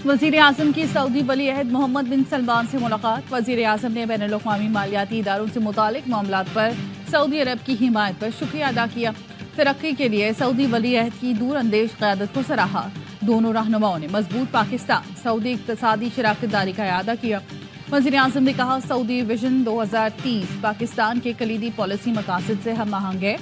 वज़ीर आज़म की सऊदी वली अहद मोहम्मद बिन सलमान से मुलाकात। वज़ीर आज़म ने बैनुल अक़वामी मालियाती इदारों से मुतालिक मामलात पर सऊदी अरब की हिमायत पर शुक्रिया अदा किया। तरक्की के लिए सऊदी वली अहद की दूर अंदेश क़यादत को सराहा। दोनों रहनुमाओं ने मजबूत पाकिस्तान सऊदी इक़्तिसादी शराकतदारी का इआदा किया। वज़ीर आज़म ने कहा, सऊदी विजन 2030 पाकिस्तान के कलीदी पॉलिसी मकासद से हम आहंग है।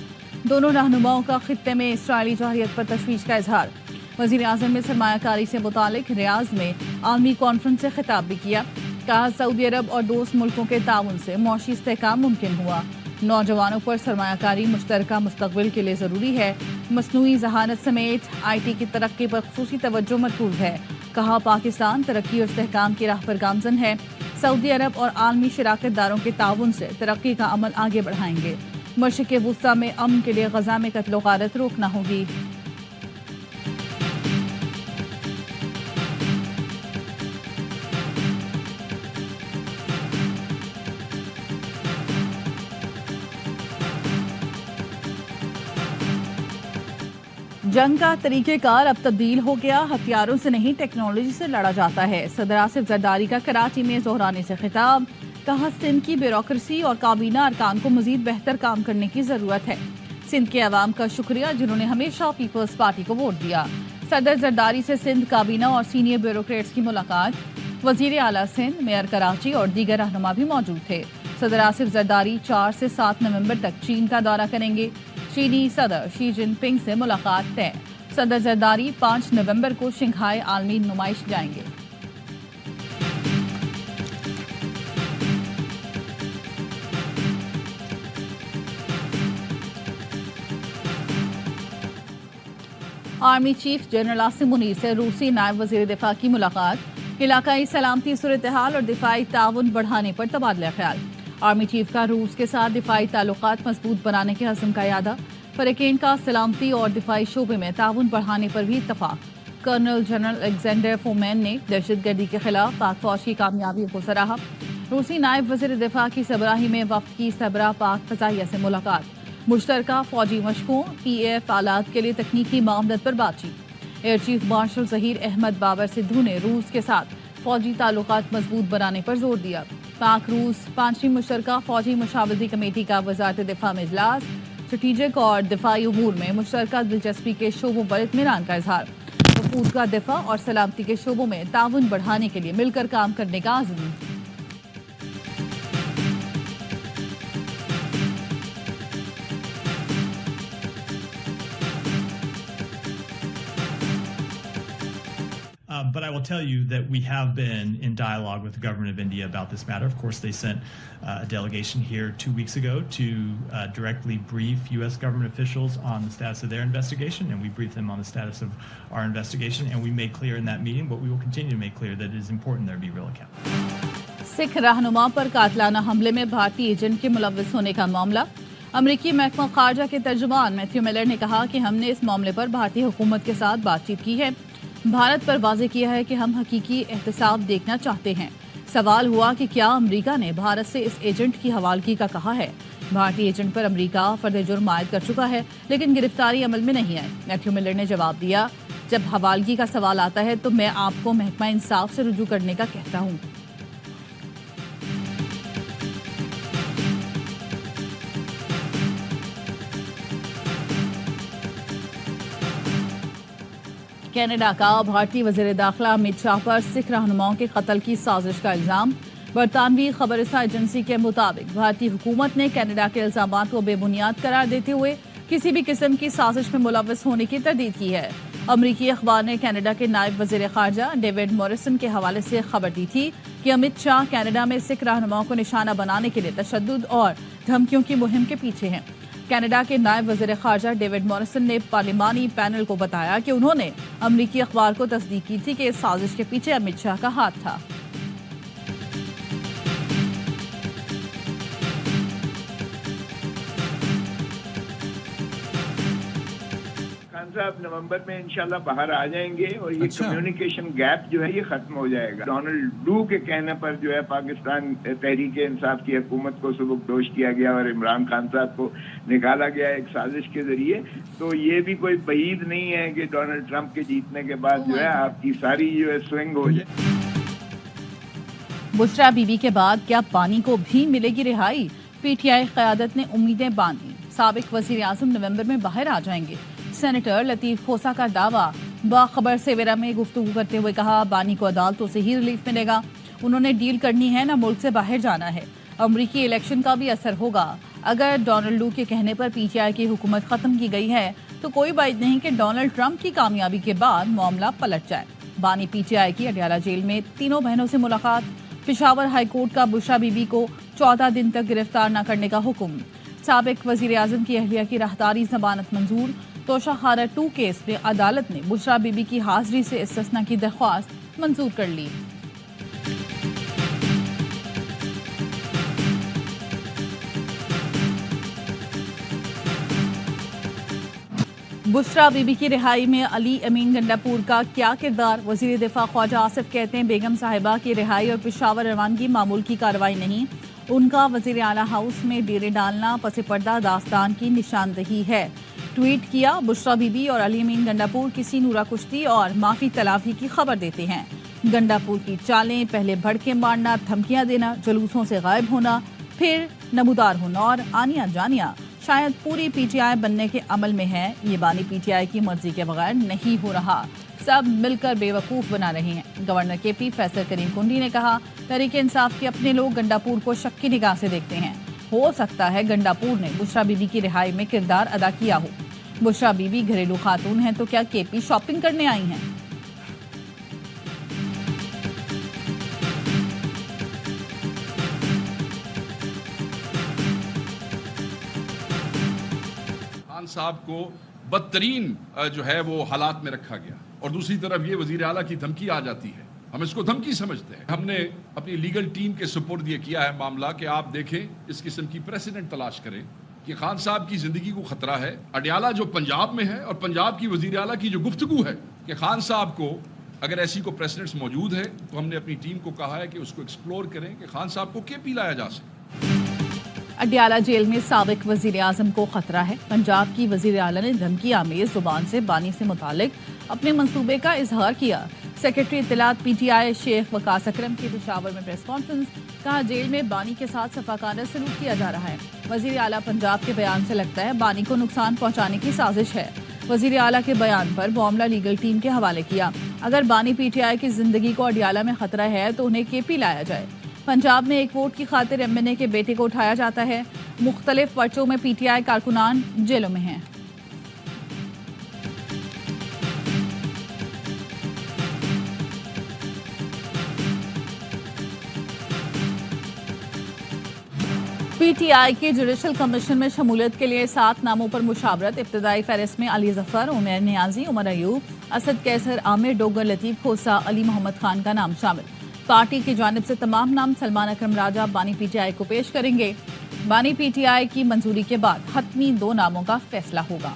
दोनों रहनुमाओं का खित्ते में इसराइली जौहरियत पर तशवीश का इजहार। वज़ीर आज़म ने सरमायाकारी से मुतालिक रियाज में आलमी कॉन्फ्रेंस से खिताब भी किया। कहा, सऊदी अरब और दोस्त मुल्कों के ताउन से मौशी इस्तेहकाम मुमकिन हुआ। नौजवानों पर सरमायाकारी मुश्तरका मुस्तक़बिल के लिए ज़रूरी है। मसनूई ज़हानत समेत IT की तरक्की पर ख़ुसूसी तवज्जो मरकूज़ है। कहा, पाकिस्तान तरक्की और इस्तेहकाम की राह पर गामज़न है। सऊदी अरब और आलमी शराकतदारों के ताउन से तरक्की का अमल आगे बढ़ाएंगे। मशरिक़ वुस्ता में अमन के लिए ग़ज़ा में कत्ल गारत रोकना होगी। जंग का तरीक़ेकार अब तब्दील हो गया। हथियारों से नहीं, टेक्नोलॉजी से लड़ा जाता है। सदर आसिफ जरदारी का कराची में दोहराने से खिताब। कहा, सिंध की ब्यूरोक्रेसी और काबीना अरकान को मजीद बेहतर काम करने की ज़रूरत है। सिंध के अवाम का शुक्रिया जिन्होंने हमेशा पीपल्स पार्टी को वोट दिया। सदर जरदारी से सिंध काबीना और सीनियर ब्यूरोक्रेट्स की मुलाकात। वज़ीर आला सिंध, मेयर कराची और दीगर रहनुमा भी मौजूद थे। सदर आसिफ जरदारी 4 से 7 नवंबर तक चीन का दौरा करेंगे। चीनी सदर शी जिनपिंग से मुलाकात तय। सदर जरदारी 5 नवंबर को शंघाई आलमी नुमाइश जाएंगे। Army chief general Asim Munir से रूसी नायब वज़ीर दिफा की मुलाकात। इलाकाई सलामती सूरत-ए-हाल और दिफाई ताउन बढ़ाने पर तबादला ख्याल। आर्मी चीफ का रूस के साथ दिफाई ताल्लुकात मजबूत बनाने के अज़्म का इआदा। फ़रीक़ैन का सलामती और दिफाई शोबे में ताउन बढ़ाने पर भी इत्तफ़ाक़। कर्नल जनरल अलेक्जेंडर फोमेन ने दहशतगर्दी के खिलाफ पाक फौज की कामयाबी को सराहा। रूसी नायब वज़ीर दिफा की सबराही में वफ़द की सबरा पाक फ़ज़ाइया से मुलाकात। मुश्तरका फ़ौजी मशकों, PAF आलात के लिए तकनीकी मामलत पर बातचीत। Air chief marshal Zaheer Ahmed Babar Sidhu ने रूस के साथ फ़ौजी ताल्लुकात मजबूत बनाने पर जोर दिया। पाक रूस 5वीं मुश्तरका फ़ौजी मशावरती कमेटी का वज़ारत दिफा में इजलास। स्ट्रेटेजिक और दिफाई उमूर में मुश्तरका दिलचस्पी के शोबों पर इत्मीनान का इजहार। वफूद का दिफा और सलामती के शोबों में ताउन बढ़ाने के लिए मिलकर काम करने का आज़म। But I will tell you that we have been in dialogue with the government of India about this matter. Of course, they sent a delegation here 2 weeks ago to directly brief U.S. government officials on the status of their investigation, and we briefed them on the status of our investigation, and we made clear in that meeting, but we will continue to make clear that it is important there be real accountability. Sikh रहनुमा पर कातलाना हमले में भारतीय agent के मुलव्वस होने का मामला। अमरीकी महकमा खारजा के तर्जुमान मैथ्यू मिलर ने कहा कि हमने इस मामले पर भारतीय हुकूमत के साथ बातचीत की है। भारत पर वाज़ेह किया है कि हम हकीकी एहतसाब देखना चाहते हैं। सवाल हुआ कि क्या अमरीका ने भारत से इस एजेंट की हवालगी का कहा है। भारतीय एजेंट पर अमरीका फर्द जुर्म आयद कर चुका है, लेकिन गिरफ्तारी अमल में नहीं आई। मैथ्यू मिलर ने जवाब दिया, जब हवालगी का सवाल आता है तो मैं आपको महकमा इंसाफ से रुजू करने का कहता हूँ। कनाडा का भारतीय वज़ीर दाखिला अमित शाह पर सिख रहनुमाओं के कत्ल की साजिश का इल्ज़ाम। बरतानवी खबरसां एजेंसी के मुताबिक भारतीय हुकूमत ने कनाडा के इल्ज़ामात को बेबुनियाद करार देते हुए किसी भी किस्म की साजिश में मुलव्वस होने की तरदीद की है। अमरीकी अखबार ने कनाडा के नायब वज़ीर ख़ारजा डेविड मॉरिसन के हवाले से खबर दी थी कि अमित शाह कनाडा में सिख रहनुमाओं को निशाना बनाने के लिए तशद्दुद और धमकियों की मुहिम के पीछे हैं। कनाडा के नायब वज़ीर ख़ारजा डेविड मॉरिसन ने पार्लिमानी पैनल को बताया कि उन्होंने अमरीकी अखबार को तस्दीक की थी कि इस साजिश के पीछे अमित शाह का हाथ था। खान साहब नवंबर में इंशाल्लाह बाहर आ जाएंगे और ये कम्युनिकेशन गैप जो है ये खत्म हो जाएगा। डोनाल्ड लू के कहने पर जो है पाकिस्तान तहरीक इंसाफ की हुकूमत को सुबकदोश किया गया और इमरान खान साहब को निकाला गया एक साजिश के जरिए। तो ये भी कोई बईद नहीं है कि डोनाल्ड ट्रंप के जीतने के बाद जो है आपकी सारी जो है स्विंग हो जाए। बुशरा बीबी के बाद क्या बानी को भी मिलेगी रिहाई? पीटीआई क़यादत ने उम्मीदें बांधी। साबिक वज़ीर आज़म नवंबर में बाहर आ जाएंगे। सेनेटर लतीफ़ खोसा का दावा। बाखबर सेवेरा में गुफ्तगू करते हुए कहा, बानी को अदालतों से ही रिलीफ मिलेगा। उन्होंने डील करनी है, ना मुल्क से बाहर जाना है। अमरीकी इलेक्शन का भी असर होगा। अगर डोनाल्ड लू के कहने पर पीटीआई की हुकूमत ख़त्म की गई है तो कोई बात नहीं कि डोनाल्ड ट्रंप की कामयाबी के बाद मामला पलट जाए। बानी पीटीआई की अडयाला जेल में तीनों बहनों से मुलाकात। पेशावर हाई कोर्ट का बुशरा बीबी को 14 दिन तक गिरफ्तार न करने का हुक्म। साबिक वज़ीर आज़म की अहलिया की राहदारी ज़मानत मंजूर। तोशाखाना 2 केस में अदालत ने बुशरा बीबी की हाजिरी से इस्तिस्ना की दरख्वास्त मंजूर कर ली। बुशरा बीबी की रिहाई में अली अमीन गंडापुर का क्या किरदार? वज़ीर दिफा ख्वाजा आसिफ कहते हैं, बेगम साहिबा की रिहाई और पेशावर रवानगी मामूल की कार्रवाई नहीं, उनका वज़ीर आला हाउस में डेरे डालना पस पर्दा दास्तान की निशानदही है। ट्वीट किया, बुशरा बीबी और अली अमीन गंडापुर किसी नूरा कुश्ती और माफ़ी तलाफी की खबर देते हैं। गंडापुर की चालें पहले भड़के मारना, धमकियां देना, जुलूसों से गायब होना, फिर नमूदार होना और आनिया जानिया शायद पूरी पीटीआई बनने के अमल में है। ये बानी पीटीआई की मर्जी के बगैर नहीं हो रहा, सब मिलकर बेवकूफ़ बना रहे हैं। गवर्नर केपी फैसल करीम कुंडी ने कहा, तहरीक इंसाफ के अपने लोग गंडापुर को शक की निगाह से देखते हैं। हो सकता है गंडापुर ने बुशरा बीबी की रिहाई में किरदार अदा किया हो। बुशरा बीबी घरेलू खातून हैं तो क्या केपी शॉपिंग करने आई हैं? खान साहब को बदतरीन जो है वो हालात में रखा गया और दूसरी तरफ ये वजीर आला की धमकी आ जाती है। हम इसको धमकी समझते हैं। हमने अपनी लीगल टीम के सुपुर्द ये किया है मामला कि आप देखें, इस किस्म की प्रेसिडेंट तलाश करें कि खान साहब की जिंदगी को खतरा है। अडयाला जो पंजाब में है और पंजाब की वजीर आला की जो गुफ्तगू है कि खान साहब को अगर ऐसी को प्रेसिडेंट्स मौजूद है तो हमने अपनी टीम को कहा है कि उसको एक्सप्लोर करें कि खान साहब को केपी लाया जा सके। अडयाला जेल में साबिक वजीर आज़म को खतरा है। पंजाब की वजीर आला ने धमकी आमेज जुबान से बानी से मुतालिक अपने मंसूबे का इजहार किया। सेक्रेटरी इत्तलात पीटीआई शेख वकास अकरम की पेशावर में प्रेस कॉन्फ्रेंस। कहा, जेल में बानी के साथ सफाकाना सलूक किया जा रहा है। वजीर आला पंजाब के बयान से लगता है बानी को नुकसान पहुंचाने की साजिश है। वजीर आला के बयान पर मामला लीगल टीम के हवाले किया। अगर बानी पीटीआई की जिंदगी को अडयाला में खतरा है तो उन्हें केपी लाया जाए। पंजाब में एक वोट की खातिर एमएनए के बेटे को उठाया जाता है। मुख्तलिफ पर्चों में पीटीआई कारकुनान जेलों में हैं। पीटीआई के जुडिशल कमीशन में शमूलियत के लिए 7 नामों पर मुशावरत। इब्तदाई फहरिस्त में अली जफर, उमर नियाजी, उमर अयूब, असद कैसर, आमिर डोगर, लतीफ खोसा, अली मोहम्मद खान का नाम शामिल। पार्टी की जानिब से तमाम नाम सलमान अकरम राजा बानी पीटीआई को पेश करेंगे। बानी पीटीआई की मंजूरी के बाद हतमी 2 नामों का फैसला होगा।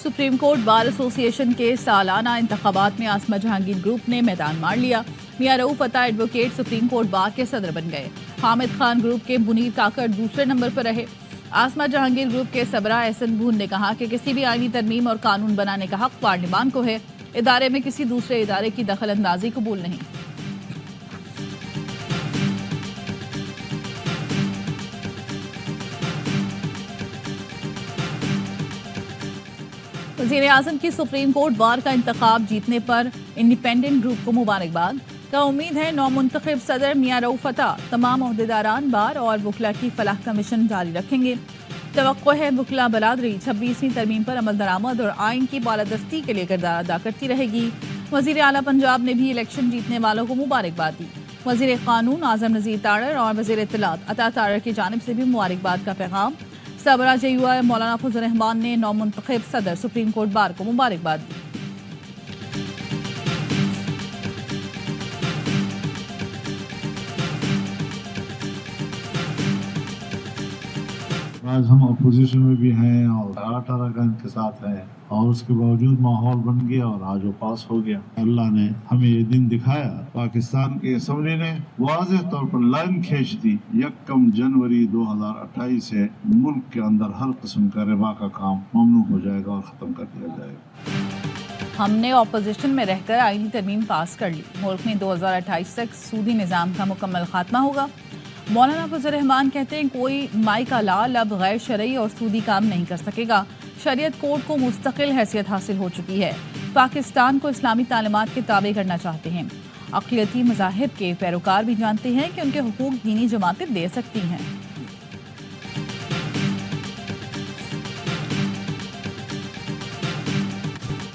सुप्रीम कोर्ट बार एसोसिएशन के सालाना इंतखाबात में आसमा जहांगीर ग्रुप ने मैदान मार लिया। मियां रऊफ अता एडवोकेट सुप्रीम कोर्ट बार के सदर बन गए। हामिद खान ग्रुप के मुनीर काकड़ दूसरे नंबर पर रहे। आसमा जहांगीर ग्रुप के सबरा एहसन भून ने कहा कि किसी भी आईनी तरमीम और कानून बनाने का हक पार्लिमान को है। इदारे में किसी दूसरे इदारे की दखल अंदाजी कबूल नहीं। वज़ीर आज़म की सुप्रीम कोर्ट बार का इंतखाब जीतने पर इंडिपेंडेंट ग्रुप को मुबारकबाद। का उम्मीद है नौमुंतखब सदर मियां रऊफ अता तमाम ओहदेदारान बार और वकला की फलाह का मिशन जारी रखेंगे। तवक्को है वकला बरादरी 26वीं तरमीम पर अमल दरामद और आइन की बालादस्ती के लिए किरदार अदा करती रहेगी। वज़ीर आला पंजाब ने भी इलेक्शन जीतने वालों को मुबारकबाद दी। वज़ीर कानून आज़म नज़ीर तारड़ और वज़ीर इत्तलात अता तारड़ की जानिब से भी मुबारकबाद का पैगाम। सबरा JUI मौलाना फजल रहमान ने नौमुंतखब सदर सुप्रीम कोर्ट बार को मुबारकबाद दी। आज हम अपोजिशन में भी हैं और तरह का इनके साथ हैं और उसके बावजूद माहौल बन गया और आज वो पास हो गया। अल्लाह ने हमें ये दिन दिखाया। पाकिस्तान की असम्बली ने वाज़ेह तौर पर लाइन खींच दी, 1 जनवरी 2028 से मुल्क के अंदर हर किस्म का रिबा का काम ममनू हो जाएगा और ख़त्म कर दिया जाएगा। हमने ऑपोजिशन में रहकर आईनी तरमीम पास कर ली। मुल्क में 2028 तक सूदी निज़ाम का मुकम्मल खात्मा होगा। मौलाना फजल रहमान कहते हैं कोई माई का लाल अब गैर शरई और सूदी काम नहीं कर सकेगा। शरीयत कोर्ट को मुस्तकिल हैसियत हासिल हो चुकी है। पाकिस्तान को इस्लामी तालीमात के ताबे करना चाहते हैं। अक़लियती मज़ाहिब के पैरोकार भी जानते हैं कि उनके हुकूक दीनी जमातें दे सकती हैं।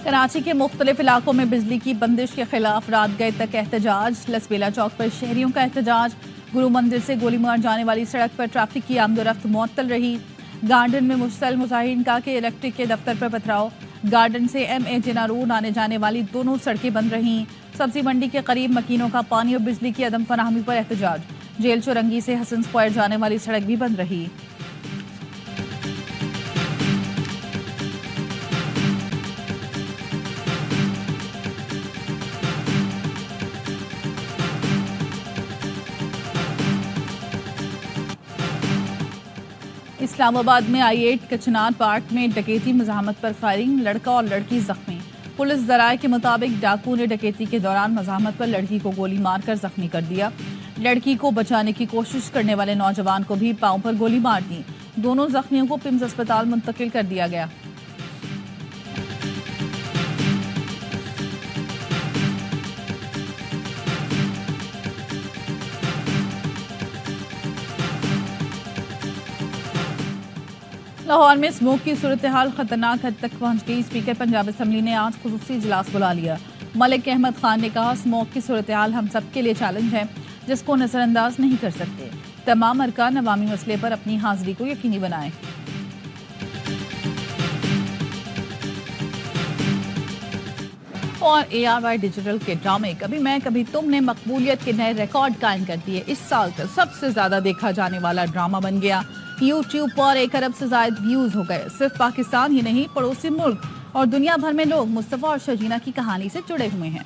कराची के मुख्तलिफ इलाकों में बिजली की बंदिश के खिलाफ रात गए तक एहतजाज। लसबेला चौक पर शहरियों का एहतजाज। गुरु मंदिर से गोलीमार जाने वाली सड़क पर ट्रैफिक की आमदोरफ्त मुअत्तल रही। गार्डन में मुश्तल मुजाहिरीन का के इलेक्ट्रिक के दफ्तर पर पथराव। गार्डन से MA जिना रोड आने जाने वाली दोनों सड़कें बंद रहीं। सब्जी मंडी के करीब मकीनों का पानी और बिजली की अदम फराहमी पर एहतजाज। जेल चौरंगी से हसन स्क्वायर जाने वाली सड़क भी बंद रही। इस्लामाबाद में I8 कचनार पार्क में डकैती मज़ाहमत पर फायरिंग। लड़का और लड़की जख्मी। पुलिस ज़राए के मुताबिक डाकू ने डकैती के दौरान मज़ाहमत पर लड़की को गोली मारकर जख्मी कर दिया। लड़की को बचाने की कोशिश करने वाले नौजवान को भी पांव पर गोली मार दी। दोनों जख्मियों को पिम्स अस्पताल मुंतकिल कर दिया गया। लाहौर में स्मोक की सूरत हाल खतरनाक हद तक पहुंच गई। स्पीकर पंजाब असम्बली ने आज खुसूसी इजलास बुला लिया। मलिक अहमद खान ने कहा स्मोक की सूरत हाल हम सब के लिए चैलेंज है जिसको नजरअंदाज नहीं कर सकते। तमाम अरकान अवामी मसले पर अपनी हाजिरी को यकीनी बनाएं। और ARY डिजिटल के ड्रामे कभी मैं कभी तुम ने मकबूलियत के नए रिकॉर्ड कायम कर दिए। इस साल का सबसे ज्यादा देखा जाने वाला ड्रामा बन गया। YouTube पर 1 अरब से ज्यादा व्यूज हो गए। सिर्फ पाकिस्तान ही नहीं पड़ोसी मुल्क और दुनिया भर में लोग मुस्तफा और शजीना की कहानी से जुड़े हुए हैं।